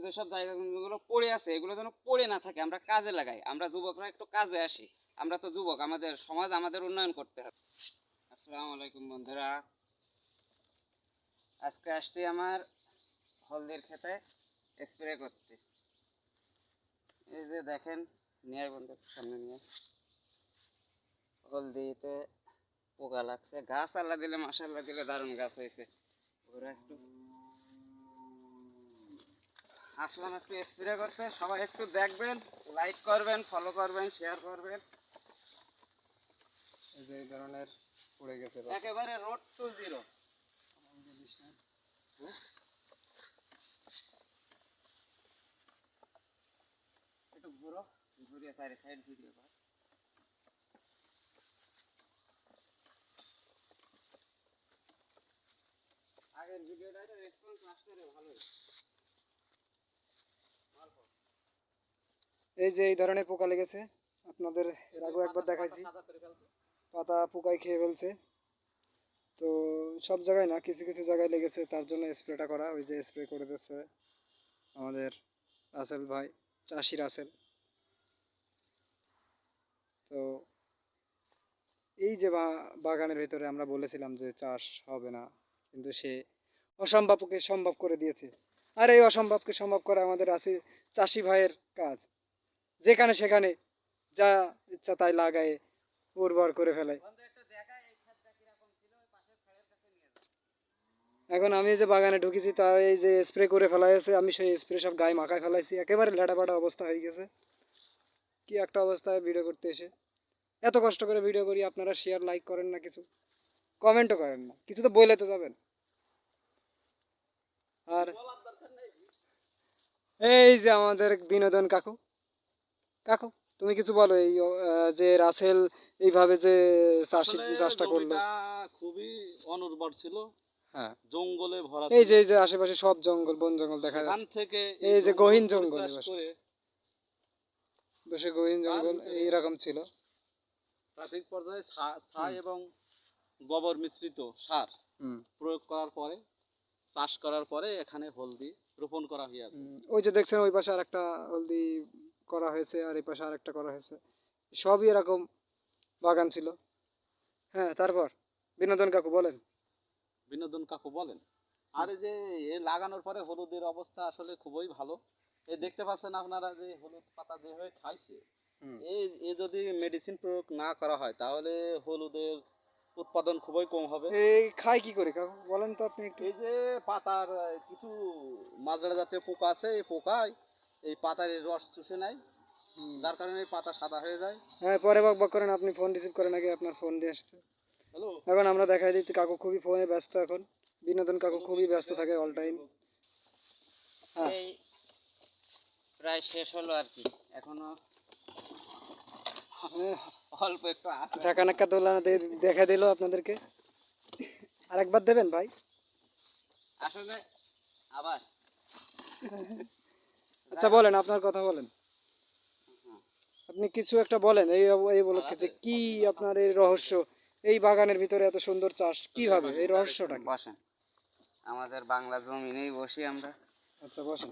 যেসব জায়গাগুলো পড়ে আছে এগুলো যেন পড়ে না থাকে, আমরা কাজে লাগাই, আমরা যুবকরা একটু কাজে আসি। আমরা তো যুবক, আমাদের সমাজ আমাদের উন্নয়ন করতে হবে। আসসালামু আলাইকুম বন্ধুরা, আজকে আসছি আমার হলদির খেতে স্প্রে করতে। এই যে দেখেন, নিয়ে বন্ধু সামনে নিয়ে, হলদিতে পোকা লাগছে। গাছ আল্লাহ দিলে, মাশাআল্লাহ দিলে দারুণ গাছ হয়েছে। ওরা একটু আসলাম একটু স্প্রে করতে, সবাই একটু দেখবেন, লাইক করবেন, ফলো করবেন, শেয়ার করবেন। এই যে এই ধরনের পড়ে গেছে একেবারে রোড টু জিরো। একটু ঘুরো, ঘুরিয়ে চারি সাইড ভিডিও কর। আগের ভিডিওটা রেসপন্স আসছে রে, ভালোই। এই যে এই ধরনের পোকা লেগেছে, আপনাদের এর আগেও একবার দেখাইছি, পাতা পোকায় খেয়ে ফেলছে। তো সব জায়গায় না, কিছু কিছু জায়গায় লেগেছে, তার জন্য স্প্রেটা করা। ওই যে স্প্রে করে দিচ্ছে আমাদের রাসেল ভাই, চাষি রাসেল। তো এই যে বাগানের ভিতরে আমরা বলেছিলাম যে চাষ হবে না, কিন্তু সে অসম্ভবকে সম্ভব করে দিয়েছে। আর এই অসম্ভবকে সম্ভব করা আমাদের আছে চাষি ভাইয়ের কাজ। যেখানে সেখানে যা ইচ্ছা তাই লাগায় উর্বর করে ফেলে। এখন আমি যে বাগানে ঢুকেছি, তা এই যে স্প্রে করে ফেলা হয়েছে, আমি সেই স্প্রে সব গায়ে মাখায় ফেলাইছি, একেবারে লেটাপাটা অবস্থা হয়ে গেছে। কি একটা অবস্থায় ভিডিও করতে এসে, এত কষ্ট করে ভিডিও করি, আপনারা শেয়ার লাইক করেন না, কিছু কমেন্টও করেন না, কিছু তো বলে তো যাবেন। আর এই যে আমাদের বিনোদন কাকু, কাকু তুমি কিছু বলো এই যে রাসেল এইভাবে যে চাষটা করলো। খুবই অনুর্বর ছিল, হ্যাঁ, জঙ্গলে ভরা এই ছিল। যে এই যে আশেপাশে সব জঙ্গল, বন জঙ্গল দেখা সেখান যাচ্ছে। থেকে এই যে গহীন জঙ্গল, পরিচাষ করে বসে গহীন জঙ্গল ভিতরে এইরকম ছিল। প্রাথমিক পর্যায়ে ছাই এবং গোবর মিশ্রিত সার প্রয়োগ করার পরে, চাষ করার পরে এখানে হলদি রোপণ করা হয়েছে। ওই যে দেখছেন ওই পাশে আরেকটা হলদি করা হয়েছে, আর এই পাশে আরেকটা করা হয়েছে, সবই এরকম বাগান ছিল। হ্যাঁ, তারপর বিনোদন কাকু বলেন। বিনোদন কাকু বলেন। আর এই যে এ লাগানোর পরে হলুদের অবস্থা আসলে খুবই ভালো। এই দেখতে পাচ্ছেন আপনারা যে হলুদ পাতা যেভাবে খাইছে, এ যদি মেডিসিন প্রয়োগ না করা হয় তাহলে হলুদের উৎপাদন খুবই কম হবে। এই খায় কি করে কাকু বলেন তো আপনি একটু। এই যে পাতার কিছু মাজরা জাতীয় পোকা আছে, এই পোকায় এই পাতার এই রস চুষে নেয়, যার কারণে এই পাতা সাদা হয়ে যায়। হ্যাঁ, পরে বক বক করেন, আপনি ফোন রিসিভ করেন আগে, আপনার ফোন দিয়ে আসছে। হ্যালো, এখন আমরা দেখাই দিচ্ছি কাকু খুবই ফোনে ব্যস্ত এখন। বিনোদন কাকু খুবই ব্যস্ত থাকে অল টাইম। হ্যাঁ, এই প্রায় শেষ হলো আর কি, এখনো অল্প একটু আছে। ঝাঁকানাক্কা দোলা দেখা দিল আপনাদেরকে, আরেকবার দেবেন ভাই? আসলে আবার আচ্ছা বলেন, আপনার কথা বলেন, আপনি কিছু একটা বলেন এই এই উপলক্ষে যে কি আপনার এই রহস্য, এই বাগানের ভিতরে এত সুন্দর চাষ কিভাবে, এই রহস্যটা কি? বসেন, আমাদের বাংলা জমিনেই বসি আমরা। আচ্ছা বসেন।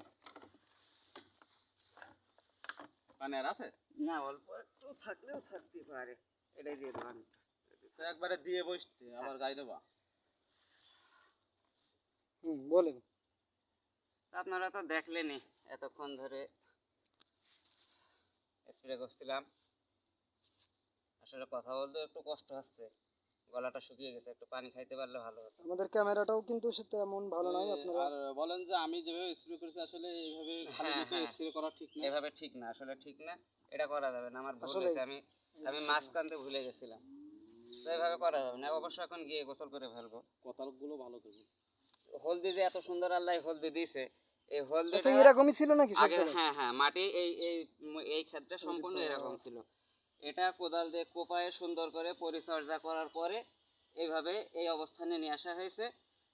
পানি আর আছে? না, অল্প একটু থাকলেও থাকতে পারে, এটাই দিয়ে দেবেন। তো একবারে দিয়ে বসতে আবার গাই দেবা। বলেন। আপনারা তো দেখলেনই এতক্ষণ ধরে স্প্রে করছিলাম। আসলে কথা বলতে একটু কষ্ট হচ্ছে, গলাটা শুকিয়ে গেছে, একটু পানি খাইতে পারলে ভালো হতো। আমাদের ক্যামেরাটাও কিন্তু সে তেমন ভালো নয়, আপনারা আর বলেন যে আমি যেভাবে স্প্রে করেছি আসলে এইভাবে খালি মুখে স্প্রে করা ঠিক না। এভাবে ঠিক না, আসলে ঠিক না, এটা করা যাবে না। আমার ভুল আসলে হয়েছে, আমি আমি মাছ কানতে ভুলে গেছিলাম। তো এভাবে করা যাবে না, অবশ্য এখন গিয়ে গোসল করে ফেলবো। কথাগুলো ভালো করবি। হলদি যে এত সুন্দর আল্লাহ হলদি দিয়েছে, এই আচ্ছা হলদিটা এরকমই ছিল নাকি সব আগে, জায়গায়? হ্যাঁ হ্যাঁ, মাটি এই এই এই ক্ষেত্রে সম্পূর্ণ এরকম ছিল। এটা কোদাল দিয়ে কোপায়ে সুন্দর করে পরিচর্যা করার পরে এইভাবে এই অবস্থানে নিয়ে আসা হয়েছে।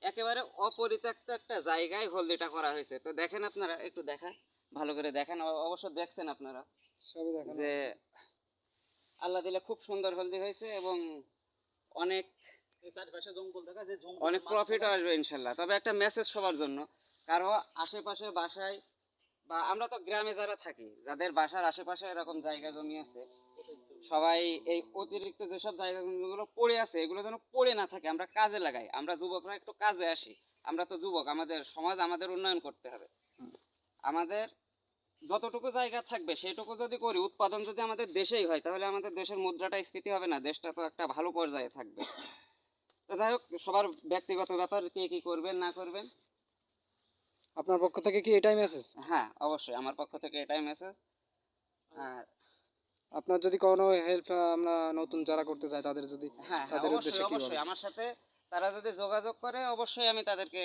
একেবারে অপরিত্যক্ত একটা জায়গায় হলদিটা করা হয়েছে। তো দেখেন আপনারা, একটু দেখা ভালো করে দেখেন, অবশ্য দেখছেন আপনারা সবই দেখানো যে আল্লাহ দিলে খুব সুন্দর হলদি হয়েছে, এবং অনেক এই চারপাশে জঙ্গল দেখা যে অনেক প্রফিট আসবে ইনশাল্লাহ। তবে একটা মেসেজ সবার জন্য, কারো আশেপাশে বাসায় বা আমরা তো গ্রামে যারা থাকি, যাদের বাসার আশেপাশে এরকম জায়গা জমি আছে, সবাই এই অতিরিক্ত যেসব জায়গা জমিগুলো পড়ে আছে এগুলো যেন পড়ে না থাকে, আমরা কাজে লাগাই। আমরা যুবকরা একটু কাজে আসি, আমরা তো যুবক, আমাদের সমাজ আমাদের উন্নয়ন করতে হবে। আমাদের যতটুকু জায়গা থাকবে সেইটুকু যদি করি, উৎপাদন যদি আমাদের দেশেই হয়, তাহলে আমাদের দেশের মুদ্রাটা স্ফীতি হবে না, দেশটা তো একটা ভালো পর্যায়ে থাকবে। তো যাই হোক, সবার ব্যক্তিগত ব্যাপার, কে কি করবেন না করবেন। আপনার পক্ষ থেকে কি এটাই মেসেজ? হ্যাঁ, অবশ্যই আমার পক্ষ থেকে এটাই মেসেজ। আর আপনার যদি কোনো হেল্প আমরা নতুন যারা করতে চাই তাদের যদি, হ্যাঁ হ্যাঁ, তাদের অবশ্যই উদ্দেশ্যে কি অবশ্যই বলবেন? আমার সাথে তারা যদি যোগাযোগ করে, অবশ্যই আমি তাদেরকে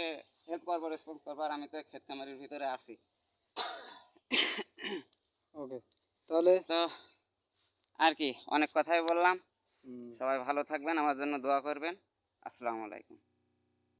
হেল্প করবো, রেসপন্স করবো। আর আমি তো ক্ষেত খামারির ভিতরে আছি। ওকে, তাহলে তো আর কি, অনেক কথাই বললাম। হুম, সবাই ভালো থাকবেন, আমার জন্য দোয়া করবেন। আসসালামু আলাইকুম।